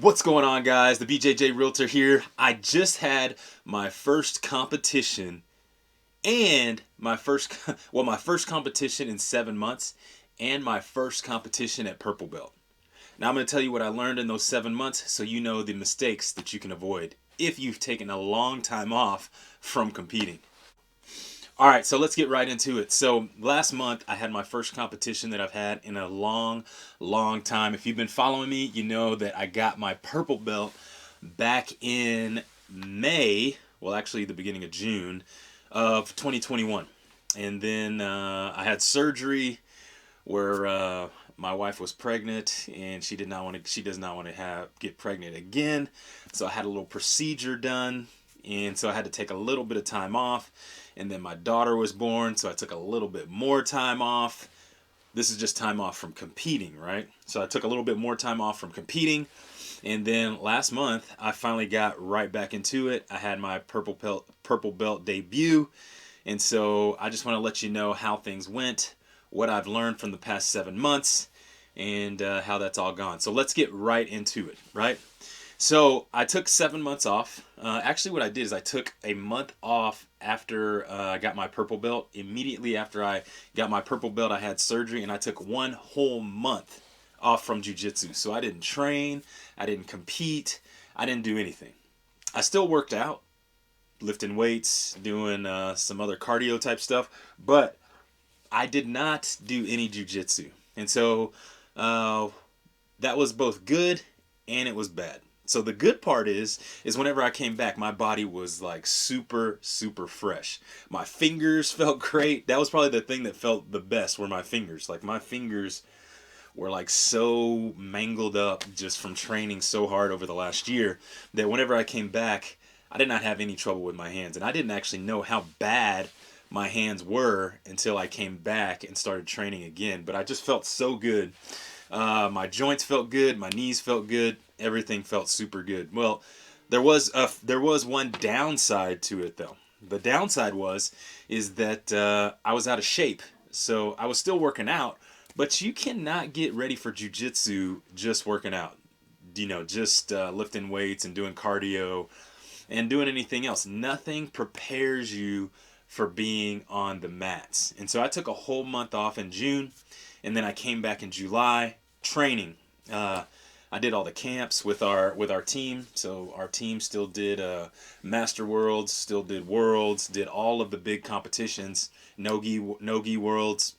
What's going on, guys? The BJJ Realtor here. I just had my first competition and my first competition in 7 months and my first competition at Purple Belt. Now I'm going to tell you what I learned in those 7 months so you know the mistakes that you can avoid if you've taken a long time off from competing. All right, so let's get right into it. So last month I had my first competition that I've had in a long time. If you've been following me, you know that I got my purple belt back in May, well, actually the beginning of June of 2021. And then I had surgery where my wife was pregnant and she does not want to get pregnant again. So I had a little procedure done, and so I had to take a little bit of time off. And then my daughter was born, so I took a little bit more time off. This is just time off from competing, right? So I took a little bit more time off from competing. And then last month, I finally got right back into it. I had my purple belt debut. And so I just want to let you know how things went, what I've learned from the past 7 months, and how that's all gone. So let's get right into it, right? So I took 7 months off. Actually, what I did is I took a month off after I got my purple belt. Immediately after I got my purple belt, I had surgery, and I took 1 whole month off from jiu-jitsu. So I didn't train, I didn't compete, I didn't do anything. I still worked out, lifting weights, doing some other cardio type stuff, but I did not do any jiu-jitsu. And so uh, that was both good and it was bad. So the good part is whenever I came back, my body was like super fresh. My fingers felt great. That was probably the thing that felt the best were my fingers. Like my fingers were like so mangled up just from training so hard over the last year that whenever I came back, I did not have any trouble with my hands. And I didn't actually know how bad my hands were until I came back and started training again. But I just felt so good. My joints felt good. My knees felt good. Everything felt super good. Well, there was one downside to it though. The downside is that I was out of shape. So I was still working out, but you cannot get ready for jujitsu just working out. You know, just lifting weights and doing cardio and doing anything else. Nothing prepares you for being on the mats. And so I took a whole month off in June, and then I came back in July training. I did all the camps with our team. So our team still did Master Worlds, still did Worlds, did all of the big competitions, Nogi Worlds,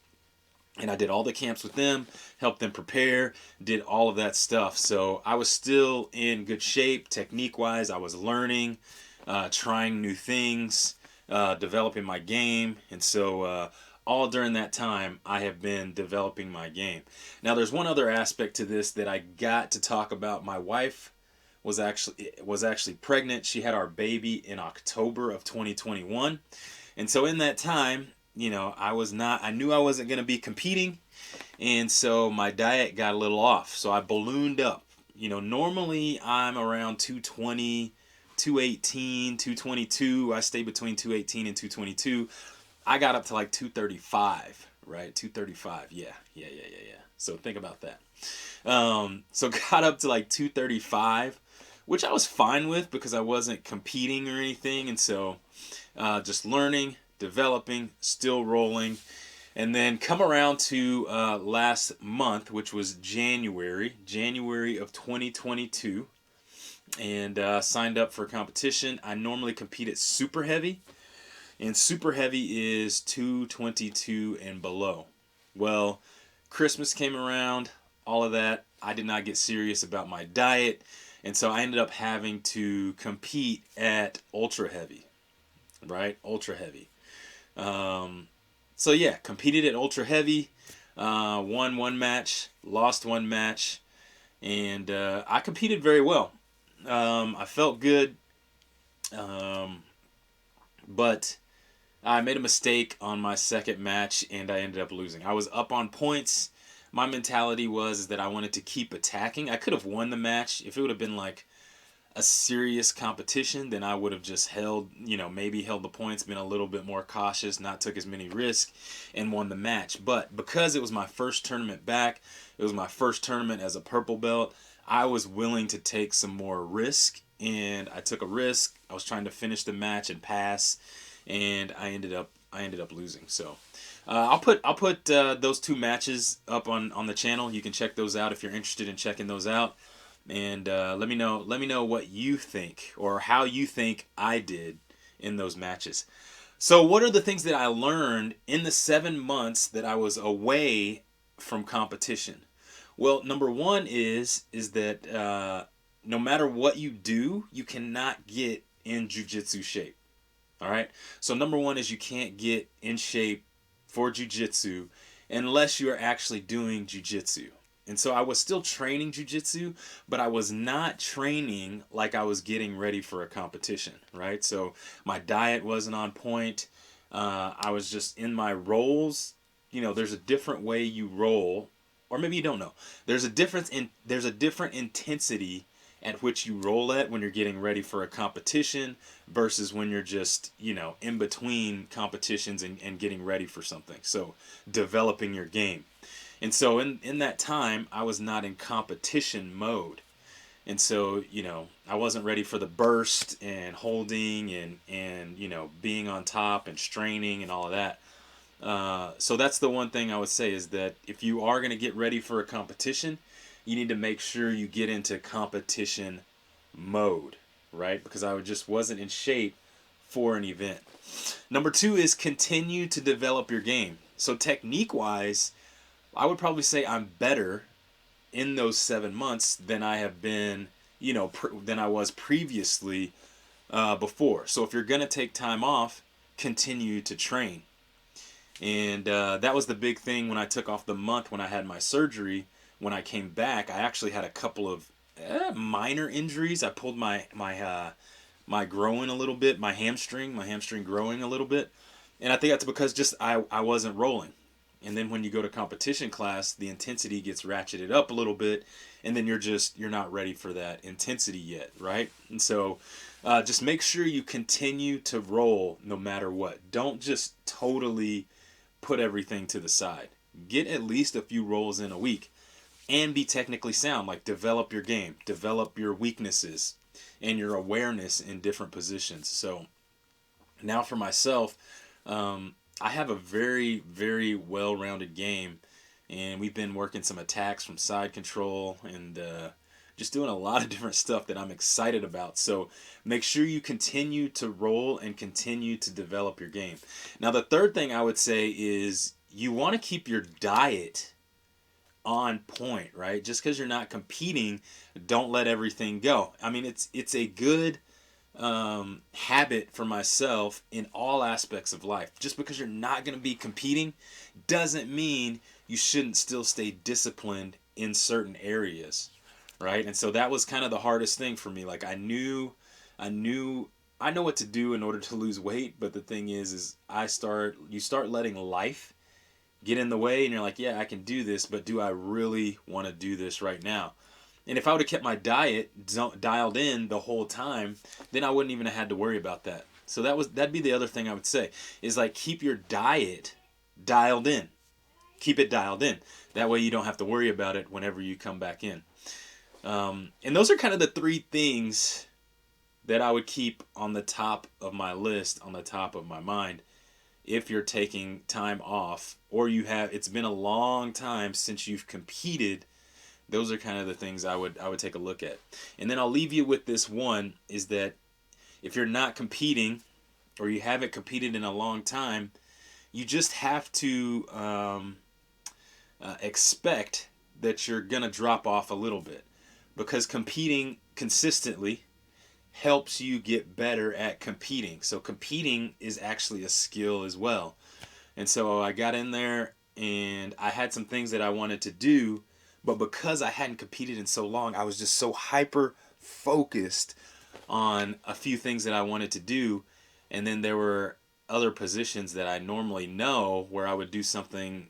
and I did all the camps with them, helped them prepare, did all of that stuff. So I was still in good shape, technique-wise. I was learning, trying new things, developing my game, and so all during that time, I have been developing my game. Now, there's one other aspect to this that I got to talk about. My wife was actually pregnant. She had our baby in October of 2021, and so in that time, you know, I knew I wasn't going to be competing, and so my diet got a little off. So I ballooned up. You know, normally I'm around 220, 218, 222. I stay between 218 and 222. I got up to like 235, right? 235. Yeah. So think about that. So got up to like 235, which I was fine with because I wasn't competing or anything. And so just learning, developing, still rolling. And then come around to last month, which was January of 2022, and signed up for a competition. I normally compete at super heavy, and super heavy is 222 and below. Well, Christmas came around, all of that. I did not get serious about my diet, and so I ended up having to compete at ultra heavy, right? Ultra heavy. So yeah, competed at ultra heavy, won one match, lost one match, and I competed very well. I felt good, um, but I made a mistake on my second match, and I ended up losing. I was up on points. My mentality was that I wanted to keep attacking. I could have won the match if it would have been like a serious competition, then I would have just held, maybe held the points, been a little bit more cautious, not took as many risks, and won the match. But because it was my first tournament back, it was my first tournament as a purple belt, I was willing to take some more risk, and I took a risk. I was trying to finish the match and pass, and I ended up losing. So I'll put those two matches up on the channel. You can check those out if you're interested in checking those out, and let me know what you think or how you think I did in those matches. So what are the things that I learned in the 7 months that I was away from competition? Well, number one is that no matter what you do, you cannot get in jiu-jitsu shape. All right. So number one is you can't get in shape for jiu-jitsu unless you are actually doing jiu-jitsu. And so I was still training jiu-jitsu, but I was not training like I was getting ready for a competition, right? So my diet wasn't on point. I was just in my rolls. There's a different way you roll, or maybe you don't know. There's a different intensity at which you roll at when you're getting ready for a competition versus when you're just, in between competitions and getting ready for something. So developing your game. And so in that time, I was not in competition mode. And so, I wasn't ready for the burst and holding and being on top and straining and all of that. So that's the one thing I would say is that if you are going to get ready for a competition, you need to make sure you get into competition mode, right? Because I just wasn't in shape for an event. Number two is continue to develop your game. So technique wise, I would probably say I'm better in those 7 months than I have been, than I was previously before. So if you're going to take time off, continue to train. And that was the big thing when I took off the month when I had my surgery. When I came back, I actually had a couple of minor injuries. I pulled my groin a little bit, my hamstring growing a little bit. And I think that's because just I wasn't rolling. And then when you go to competition class, the intensity gets ratcheted up a little bit, and then you're not ready for that intensity yet, right? And so just make sure you continue to roll no matter what. Don't just totally put everything to the side. Get at least a few rolls in a week and be technically sound. Like develop your game, develop your weaknesses and your awareness in different positions. So now for myself, I have a very, very well-rounded game, and we've been working some attacks from side control and just doing a lot of different stuff that I'm excited about. So make sure you continue to roll and continue to develop your game. Now, the third thing I would say is you want to keep your diet on point, right? Just because you're not competing, don't let everything go. I mean, it's a good habit for myself in all aspects of life. Just because you're not going to be competing doesn't mean you shouldn't still stay disciplined in certain areas, right? And so that was kind of the hardest thing for me. Like I know what to do in order to lose weight, but the thing is you start letting life get in the way, and you're like, yeah, I can do this, but do I really want to do this right now? And if I would have kept my diet dialed in the whole time, then I wouldn't even have had to worry about that. So that'd be the other thing I would say is like keep your diet dialed in. Keep it dialed in. That way you don't have to worry about it whenever you come back in. And those are kind of the three things that I would keep on the top of my list, on the top of my mind, if you're taking time off or it's been a long time since you've competed. Those are kind of the things I would take a look at. And then I'll leave you with this one, is that if you're not competing or you haven't competed in a long time, you just have to expect that you're going to drop off a little bit, because competing consistently helps you get better at competing. So competing is actually a skill as well. And so I got in there and I had some things that I wanted to do, but because I hadn't competed in so long, I was just so hyper focused on a few things that I wanted to do. And then there were other positions that I normally know where I would do something,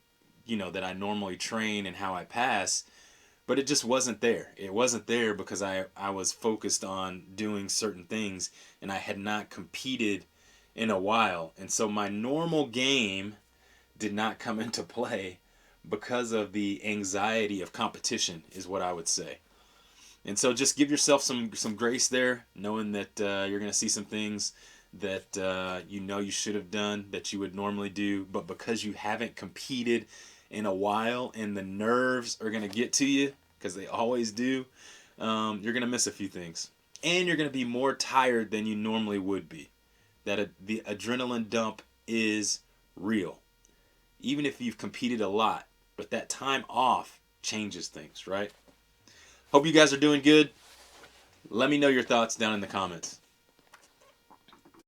that I normally train and how I pass, but it just wasn't there. It wasn't there because I was focused on doing certain things and I had not competed in a while. And so my normal game did not come into play because of the anxiety of competition, is what I would say. And so just give yourself some grace there, knowing that you're going to see some things that you know you should have done that you would normally do, but because you haven't competed in a while and the nerves are going to get to you, because they always do, you're going to miss a few things. And you're going to be more tired than you normally would be. The adrenaline dump is real. Even if you've competed a lot, but that time off changes things, right? Hope you guys are doing good. Let me know your thoughts down in the comments.